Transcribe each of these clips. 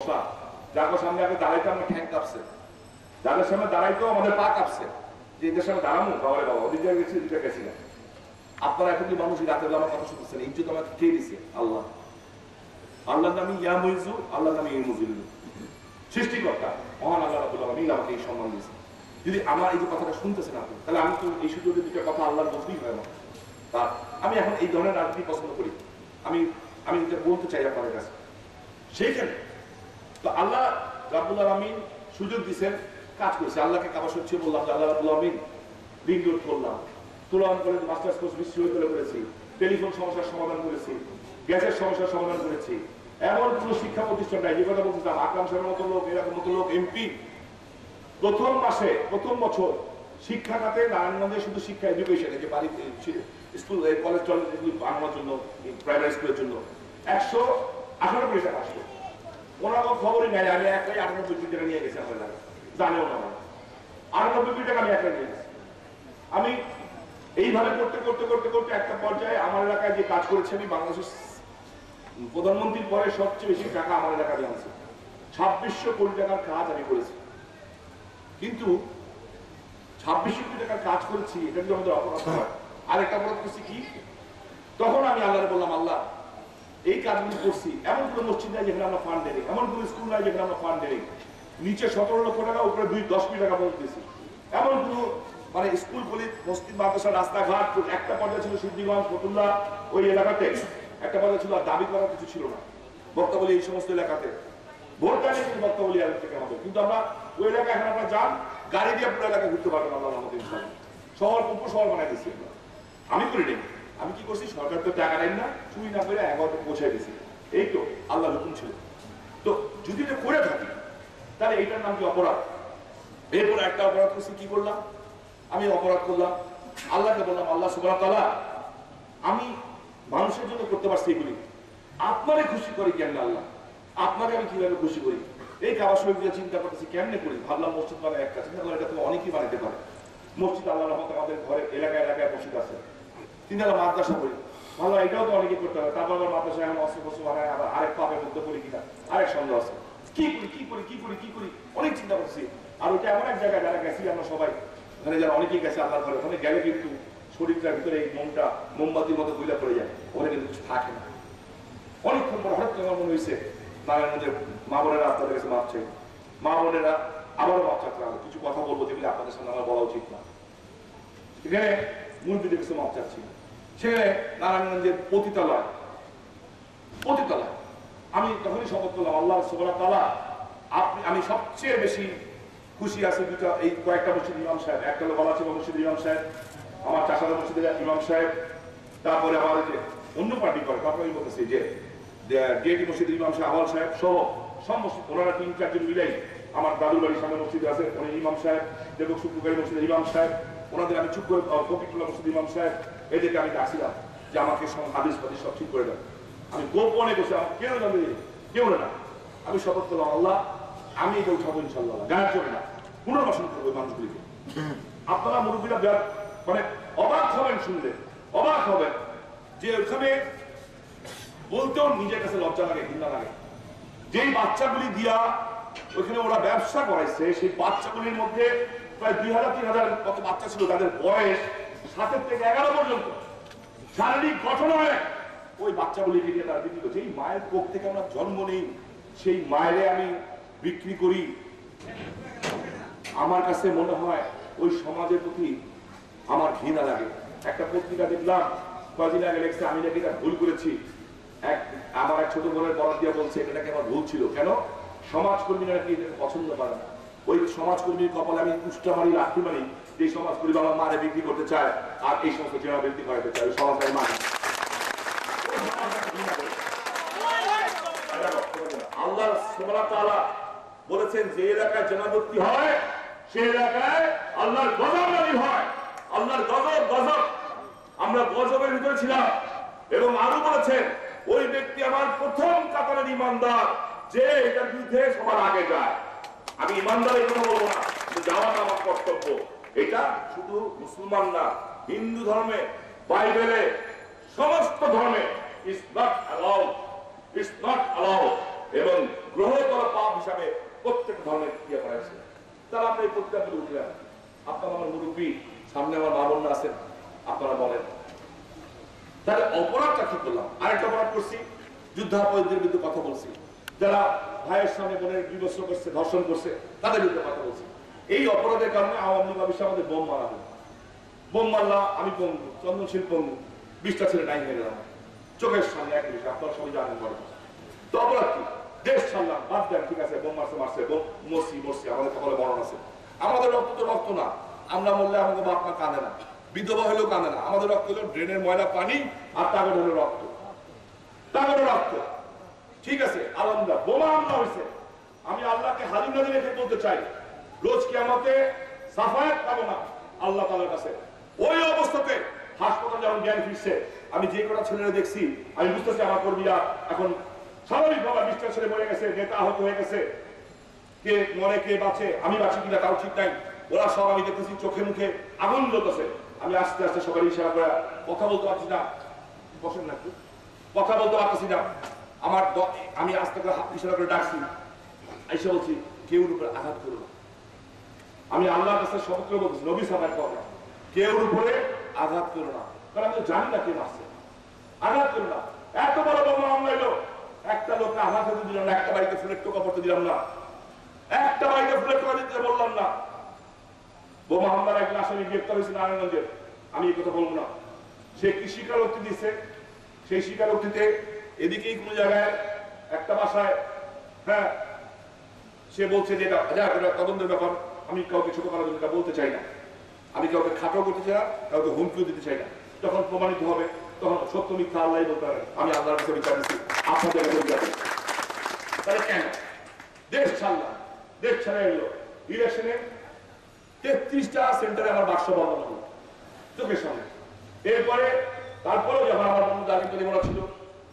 যার সামনে আগে দাঁড়াইতে আমার ঠ্যাং কাঁপছে, যাদের সামনে দাঁড়াইতেও আমাদের পা কাঁপছে যে এদের সামনে দাঁড়াবো। বাবা বাবা ওদিক জায়গায় গেছি, দুইটা গেছিলাম। আপনারা এখন কি মানুষ রাতে বেলা আমার কথা শুনতেছেন? ইজ্জত আমাকে কে দিছে? আল্লাহ। আল্লাহর নামে ইয়া মুইজু, আল্লাহর নামে এই মুজিল্লু। সৃষ্টিকর্তা মহান আল্লাহ রাব্বুল আলামিন আমাকে এই সম্মান দিয়েছে। যদি আমার এই যে কথাটা শুনতেছেন আপনি, তাহলে আমি তো এই সুযোগে দুটো কথা আল্লাহর বলতেই হয় আমার। তা আমি এখন এই ধরনের রাজনীতি পছন্দ করি। আমি এটা বলতে চাই আপনাদের কাছে। সেইখানে তো আল্লাহ রাব্বুল আলামিন সুযোগ দিয়েছেন, কাজ করেছে। আল্লাহকে কাবা সচ্ছি বললাম যে আল্লাহ রাব্বুল আলামিন রিং রোড করলাম, তুলান কলেজ মাস্টার্স কোর্স বিশ্ববিদ্যালয় করেছি, টেলিফোন সমস্যার সমাধান করেছি, গ্যাসের সমস্যার সমাধান করেছি। এমন কোন শিক্ষা প্রতিষ্ঠান নাই, যে কথা বলছিলাম আকরাম সাহেবের মতো লোক, এরকম মতো লোক এমপি প্রথম মাসে প্রথম বছর শিক্ষা খাতে নারায়ণগঞ্জে শুধু শিক্ষা এডুকেশন, যে বাড়িতে স্কুল কলেজ টলেজ এগুলি বানানোর জন্য, প্রাইমারি স্কুলের জন্য 118 কোটি টাকা আসলো। ওনার কোনো খবরই নাই। আমি একটাই 98 কোটি টাকা নিয়ে গেছি আমার এলাকায়, জানেও না। 98 কোটি টাকা আমি একটাই নিয়ে গেছি। আমি এইভাবে করতে করতে করতে করতে একটা পর্যায়ে আমার এলাকায় যে কাজ করেছি, আমি বাংলাদেশের প্রধানমন্ত্রীর পরে সবচেয়ে বেশি টাকা আমার এলাকায় আনছি। 2600 কোটি টাকার কাজ আমি করেছি। কিন্তু 2600 কোটি টাকার কাজ করেছি, এটা যদি আমাদের অপরাধ হয়। আরেকটা অপরাধ করছি কি, তখন আমি আল্লাহরে বললাম, আল্লাহ এই কাজগুলো করছি, এমন কোনো মসজিদ নাই যেখানে আমরা ফান্ড দেই, এমন কোনো স্কুল নাই যেখানে আমরা ফান্ড দেই। নিচে 17 লক্ষ টাকা, উপরে 10 কোটি টাকা বন্ধ দিয়েছি। এমন কোনো মানে স্কুল কলেজ মসজিদ মাদ্রাসা রাস্তাঘাট, একটা পর্যায়ে ছিল সিদ্ধিগঞ্জ ফতুল্লাহ ওই এলাকাতে, একটা পর্যায়ে ছিল, আর দাবি করার কিছু ছিল না। বক্তাবলী এই সমস্ত এলাকাতে ভোট দেয় কিন্তু বক্তাবলী এলাকা থেকে আমাদের, কিন্তু আমরা ওই এলাকায় এখন আমরা যান, গাড়ি দিয়ে পুরো এলাকায় ঘুরতে পারবেন আল্লাহ আমাদের শহর উপশহর বানাই দিচ্ছি। আমি করি নাই, আমি কি করছি, সরকার তো টাকা নেন না, চুরি না করে 11টা পৌঁছায় দিয়েছি। এই তো আল্লাহ হুকুম ছিল। তো যদি এটা করে থাকি তাহলে এইটার নাম কি অপরাধ। এরপর একটা অপরাধ করছি, কি করলাম, আমি অপরাধ করলাম, আল্লাহকে বললাম, আল্লাহ সুবহানাহু ওয়া তাআলা আমি মানুষের জন্য করতে পারছি এগুলি, আপনারে খুশি করি কেমনে আল্লাহ, আপনাকে আমি কিভাবে খুশি করি। এই কাবা শরীফ দিয়ে চিন্তা করতেছি কেমনে করি। ভাবলাম মসজিদ বানায় একটা, চিন্তা করলাম এটা তো অনেকেই বানাইতে পারে। মসজিদ আল্লাহর রহমতে আমাদের ঘরে এলাকায় এলাকায় মসজিদ আছে। চিন্তা করলাম মাদ্রাসা করি, ভালো এটাও তো অনেকে করতে হবে। তারপর আবার মাদ্রাসা এখন অস্ত্র বস্তু বানায়, আবার আরেক পাপের মধ্যে করি কিনা আরেক সন্দেহ আছে। কি করি কি করি কি করি কি করি অনেক চিন্তা করছি। আর ওইটা এমন এক জায়গায় যারা গেছি আমরা সবাই, মানে যারা অনেকেই গেছে আল্লাহর ঘরে, ওখানে গেলে কিন্তু শরীরটার ভিতরে এই মনটা মোমবাতির মতো গুলা পড়ে যায়, ওখানে কিন্তু কিছু থাকে না। অনেকক্ষণ পর হঠাৎ আমার মনে হয়েছে নারায়ণগঞ্জের মা বোনেরা আপনাদের কাছে মাপ চাই, মা বোনেরা আবারও মাপ চাচ্ছে। কিছু কথা বলবো যেগুলি আপনাদের সামনে আমার বলা উচিত না। এখানে মুরব্বীদের কাছে মাপ চাচ্ছি। সেখানে নারায়ণগঞ্জের পতিতালয় আমি তখনই শপথ করলাম, আল্লাহ সুবহানাহু ওয়া তাআলা আমি সবচেয়ে বেশি খুশি আছি দুটা এই কয়েকটা মসজিদ ইমাম সাহেব। একটা হলো বালাচি মসজিদের ইমাম সাহেব, আমার চাষাদা মসজিদের ইমাম সাহেব, তারপরে আমার যে অন্য পার্টি করে তারপরে আমি বলতেছি যে ডিএটি মসজিদের ইমাম সাহেব আওয়াল সাহেব সহ সব মসজিদ, ওনারা 3-4 জন মিলেই আমার দাদুর বাড়ির সামনে মসজিদ আছে, উনি ইমাম সাহেব, দেবক শুক্রকারী মসজিদের ইমাম সাহেব, ওনাদের আমি চুপ করে ফকিরুল্লাহ মসজিদের ইমাম সাহেব, এদেরকে আমি ডাকছিলাম যে আমাকে হাদিস ফাদিস সব ঠিক করে দেন। আমি গোপনে বসে, আমার কেউ জানে কেউ না, আমি শপথ করলাম, আল্লাহ আমি এটা উঠাবো ইনশাল্লাহ, গায়ের জন্য না, পুনর্বাসন করবো মানুষগুলিকে। আপনারা মুরব্বীরা মানে অবাক হবেন, শুনলে অবাক হবেন যে ওখানে বলতেও নিজের কাছে লজ্জা লাগে, ঘৃণা লাগে। যেই বাচ্চাগুলি দিয়া ওখানে ওরা ব্যবসা করাইছে, সেই বাচ্চাগুলির মধ্যে প্রায় 2000-3000 কত বাচ্চা ছিল, তাদের বয়স 7 থেকে 11 পর্যন্ত, শারীরিক গঠন হয় ওই বাচ্চাগুলিকে নিয়ে তারা বিক্রি করছে। এই মায়ের কোখ থেকে আমরা জন্ম নেই, সেই মায়েরে আমি বিক্রি করি। আমার কাছে মনে হয় ওই সমাজের প্রতি আমার ঘৃণা লাগে। একটা পত্রিকা দেখলাম কদিন আগে লেখছে, আমি নাকি এটা ভুল করেছি। আমার এক ছোট বোনের বরাদ দিয়া বলছে এটাকে আমার ভুল ছিল। কেন? সমাজকর্মীরা নাকি এটাকে পছন্দ করে না। ওই সমাজকর্মীর কপালে আমি কুষ্টা মারি, লাঠি মারি, যে সমাজকর্মী বাবা মারে বিক্রি করতে চায় আর এই সমস্ত চেনা বৃদ্ধি করাতে চায়, ওই সমাজের মানে আল্লাহ সুবহানাহু ওয়া তাআলা বলেছেন যে এলাকায় জেনাবর্তি হয় সেই এলাকায় আল্লাহর গজব নাযিল হয়। আল্লাহর গজব। আমরা গজবের ভিতরে ছিলাম। এবং আরো বলেছেন ওই ব্যক্তি আমার প্রথম কাতারের ইমানদার যে এটার বিরুদ্ধে সবার আগে যায়। আমি ইমানদারের কথা বলবো না, যাওয়াটা আমার কর্তব্য। এটা শুধু মুসলমান না, হিন্দু ধর্মে, বাইবেলে, সমস্ত ধর্মে ইটস নট অ্যালাউড এবং গ্রহতর পাপ হিসাবে প্রত্যেক ধরনের ইয়ে করেছে। তারা আমরা এই প্রতিজ্ঞা করে উঠলাম। আপনার আমার মুরব্বী, সামনে আমার মা বোনরা আছেন, আপনারা বলেন তাহলে অপরাধটা কি করলাম? আরেকটা অপরাধ করছি, যুদ্ধাপরাধীদের বিরুদ্ধে কথা বলছি, যারা ভাইয়ের সামনে বোনের বিভৎস করছে, ধর্ষণ করছে, তাদের বিরুদ্ধে কথা বলছি। এই অপরাধের কারণে আওয়ামী লীগ অফিসে আমাদের বোম মারা হলো। বোম মারলা, আমি পঙ্গু, চন্দনশীল পঙ্গু, 20টা ছেলে নাই হয়ে গেলাম চোখের সামনে। একই বিষয়, আপনারা সবাই জানেন। বলেন তো অপরাধ কি? দেশ ছাড়লাম, বাদ দেন, ঠিক আছে, বোম মারছে মারছে, বোম মরছি, আমাদের কপালে মরণ আছে। আমাদের রক্ত তো রক্ত না, আমরা মরলে আমাকে বাপ মা কাঁদে না, বিধবা হলেও কাঁদে না। আমাদের রক্ত হলো ড্রেনের ময়লা পানি, আর তাগর হলো রক্ত, তাগর রক্ত। ঠিক আছে, আলহামদুলিল্লাহ বোমা হামলা হয়েছে। আমি আল্লাহকে হাজির নাজির রেখে বলতে চাই, রোজ কিয়ামতে সাফায়াত পাবো না আল্লাহ তাআলার কাছে। ওই অবস্থাতে হাসপাতাল যখন জ্ঞান ফিরছে, আমি যে কটা ছেলেরা দেখছি, আমি বুঝতেছি আমার কর্মীরা এখন স্বাভাবিকভাবে 20টা ছেলে মরে গেছে, নেতা আহত হয়ে গেছে, কে মরে কে বাঁচে, আমি বাঁচি কিনা তাও ঠিক নাই। ওরা সব আমি দেখতেছি চোখে মুখে আগুন জ্বলতেছে। আমি আস্তে আস্তে সকালে ইশারা করে কথা বলতে পারছি না, বসেন না একটু, কথা বলতে পারতেছি না। আমি আস্তে করে ইশারা করে ডাকছি, আইসা বলছি কেউর উপরে আঘাত করো না। আমি আল্লাহর কাছে শপথ করে বলছি, নবী সাহেবের কথা, কেউর উপরে আঘাত করো না, কারণ আমি তো জানি না কে মারছে। আঘাত করো না। এত বড় বোমা হামলা হলো, একটা লোককে আঘাত হতে দিলাম না, একটা বাড়িতে ফুলের টোকা পড়তে দিলাম না, একটা বাড়িতে ফুলের টোকা দিতে বললাম না। বোমা হামলার একজন আসামি গ্রেপ্তার হয়েছে নারায়ণগঞ্জের, আমি এই কথা বলবো না। সে কি স্বীকারোক্তি দিচ্ছে, সেই স্বীকারোক্তিতে এদিকেই কোন জায়গায় একটা বাসায়, হ্যাঁ, সে বলছে যে এটা তদন্তের ব্যাপার, আমি কাউকে ছোট করার জন্য বলতে চাই না, আমি কাউকে খাটো করতে চাই না, কাউকে হুমকিও দিতে চাই না। যখন প্রমাণিত হবে তখন সত্য মিথ্যা আল্লাহ বলতে পারে। আমি আল্লাহর কাছে বিচার দিচ্ছি, আপনাদের কাছে বিচার দিচ্ছি। তাহলে কেন দেশ ছাড়লাম? দেশ ছাড়া এলো ইলেকশনে 33টা সেন্টারে আমার বাক্স বন্ধ হলো চোখের সামনে। এরপরে তারপরেও যখন আমার বন্ধু দাঁড়িয়ে তৈরি ছিল,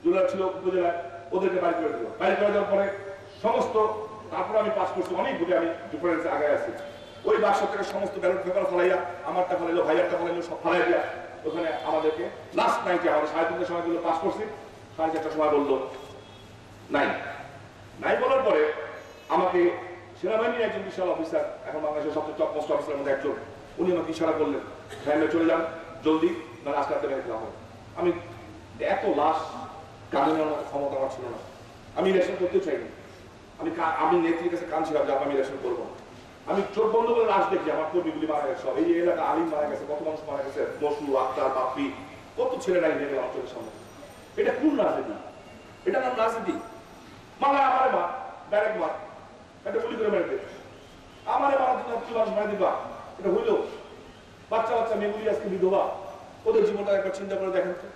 জুলার ছিল উপজেলায়, ওদেরকে বাড়ি করে দিল। বাড়ি করে দেওয়ার পরে সমস্ত, তারপরে আমি পাস করছি অনেক ভোটে, আমি ডিফারেন্সে আগে আছি। ওই বাক্স থেকে সমস্ত ব্যালট পেপার ফলাইয়া, আমারটা ফলাইলো, ভাইয়ারটা ফলাইলো, সব ফলাই দিয়া ওখানে আমাদেরকে লাস্ট নাইটে আমাদের 3:30টার সময় বললো পাস করছি, 4:30টার সময় বললো নাই। নাই বলার পরে আমাকে সেনাবাহিনীর একজন বিশাল অফিসার, এখন বাংলাদেশের সবচেয়ে টপ মোস্ট অফিসারের মধ্যে একজন, উনি আমাকে ইশারা করলেন, ভ্যানে চলে যান জলদি, মানে আজকে রাতে বের হবে। আমি এত লাশ কাঁদে নেওয়ার মতো ক্ষমতা আমার ছিল না, আমি ইলেকশন করতে চাইনি। আমি নেত্রীর কাছে কাঁদছিলাম যে আমি ইলেকশন করবো না। আমি চোখ বন্ধ করে লাশ দেখি, আমার কর্মীগুলি মারা গেছে সব, এই এলাকা আলিম মারা গেছে, কত মানুষ মারা গেছে, মসু, আক্তার, বাপি, কত ছেলে নাই নেমে আমার চোখের সামনে। এটা কোন রাজনীতি? এটা নাম রাজনীতি? মারা আমারে মা, ডাইরেক্ট মার, একটা গুলি করে মেরে দেবে। আমারে মারার জন্য কি মানুষ মারা দিবা? এটা হইল? বাচ্চা বাচ্চা মেয়েগুলি আজকে বিধবা, ওদের জীবনটা একবার চিন্তা করে দেখেন তো,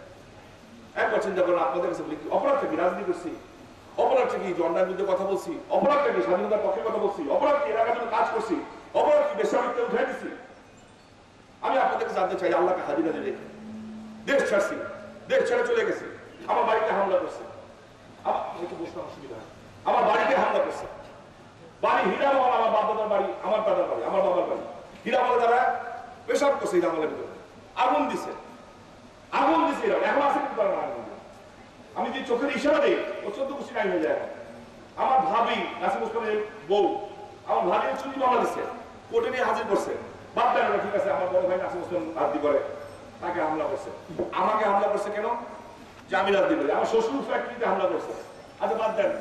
একবার চিন্তা করেন। আপনাদের কাছে বলি অপরাধটা কি? রাজনীতি করছি? অপরাধটা কি? জন্ডার বিরুদ্ধে কথা বলছি? অপরাধটা কি? স্বাধীনতার পক্ষে কথা বলছি? অপরাধ কি? এলাকার জন্য কাজ করছি? অপরাধ কি? বেসামরিককে উঠাই দিচ্ছি? আমি আপনাদেরকে জানতে চাই, আল্লাহকে হাজির নাজির রেখে দেশ ছাড়ছি, দেশ ছেড়ে চলে গেছি, আমার বাড়িতে হামলা করছে, একটু বসতে অসুবিধা হয়, আমার বাড়িতে হামলা করছে। বাড়ি হীরামহল, আমার বাবার বাড়ি, আমার দাদার বাড়ি, আমার বাবার বাড়ি। হীরামহলে তারা পেশাব করছে, হীরামহলের ভিতরে আগুন দিছে, আগুন দিছে। এখন আছে কিন্তু তারা আগুন। আমি যে চোখের ইশারা দিই, ও 14 কুশি নাই হয়ে যায়। আমার ভাবি নাসিম ওসমানের বউ, আমার ভাবি চুরি মামলা দিচ্ছে, কোর্টে নিয়ে হাজির করছে। বাদ দেন, ঠিক আছে, আমার বড় ভাই নাসিম ওসমান রাজনীতি করে, তাকে হামলা করছে। আমাকে হামলা করছে কেন? যে আমি রাজনীতি করি। আমার শ্বশুর ফ্যাক্টরিতে হামলা করছে। আচ্ছা বাদ দেন,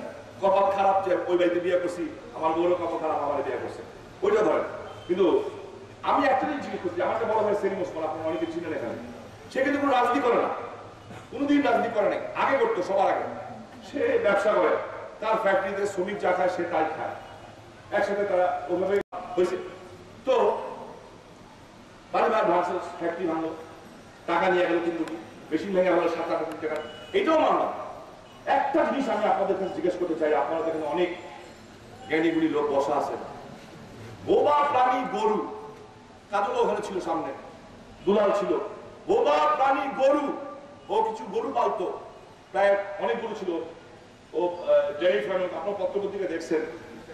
কপাল খারাপ যে ওই বাড়িতে বিয়ে করছি, আমার বউরও কপাল খারাপ, আমার বিয়ে করছে, ওইটা ধরেন। কিন্তু আমি একটা জিনিস জিজ্ঞেস করছি, আমার বড় ভাই সেলিম ওসমান, আপনার অনেকে চিনেন এখানে, সে কিন্তু কোনো রাজনীতি করে না, কোনোদিন রাজনীতি করে নাই। আগে করতো, সবার আগে। সে ব্যবসা করে, তার ফ্যাক্টরিতে শ্রমিক যা খায় সে তাই খায়, একসাথে তারা ওইভাবে হয়েছে। তো বারবার ভাঙছে, ফ্যাক্টরি ভাঙলো, টাকা নিয়ে গেল 3 কোটি, মেশিন ভেঙে আমার 7-8 কোটি টাকা, এইটাও মানলাম। একটা জিনিস আমি আপনাদের কাছে জিজ্ঞেস করতে চাই, আপনারা দেখেন অনেক জ্ঞানীগুলি লোক বসা আছে, বোবা প্রাণী গরু, কাজল ওখানে ছিল সামনে, দুলাল ছিল, বোবা প্রাণী গরু। ও কিছু গরু পালতো, প্রায় অনেক গরু ছিল, ও ডেয়ারি ফার্ম, আপনার পত্রপত্রিকা দেখছেন,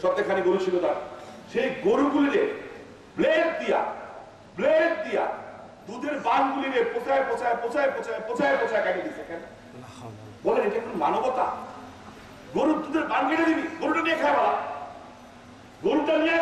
সপ্তাহখানি গরু ছিল তার। সেই গরুগুলিরে ব্লেড দিয়া দুধের বানগুলিরে পোচায় পোচায় পোচায় পোচায় পোচায় পোচায় কাটিয়ে দিচ্ছে। কেন বলেন? এটা কোন মানবতা? গরুর দুধের পান কেটে দিবি, গরুটা নিয়ে খায় বলা, গরুটা নিয়ে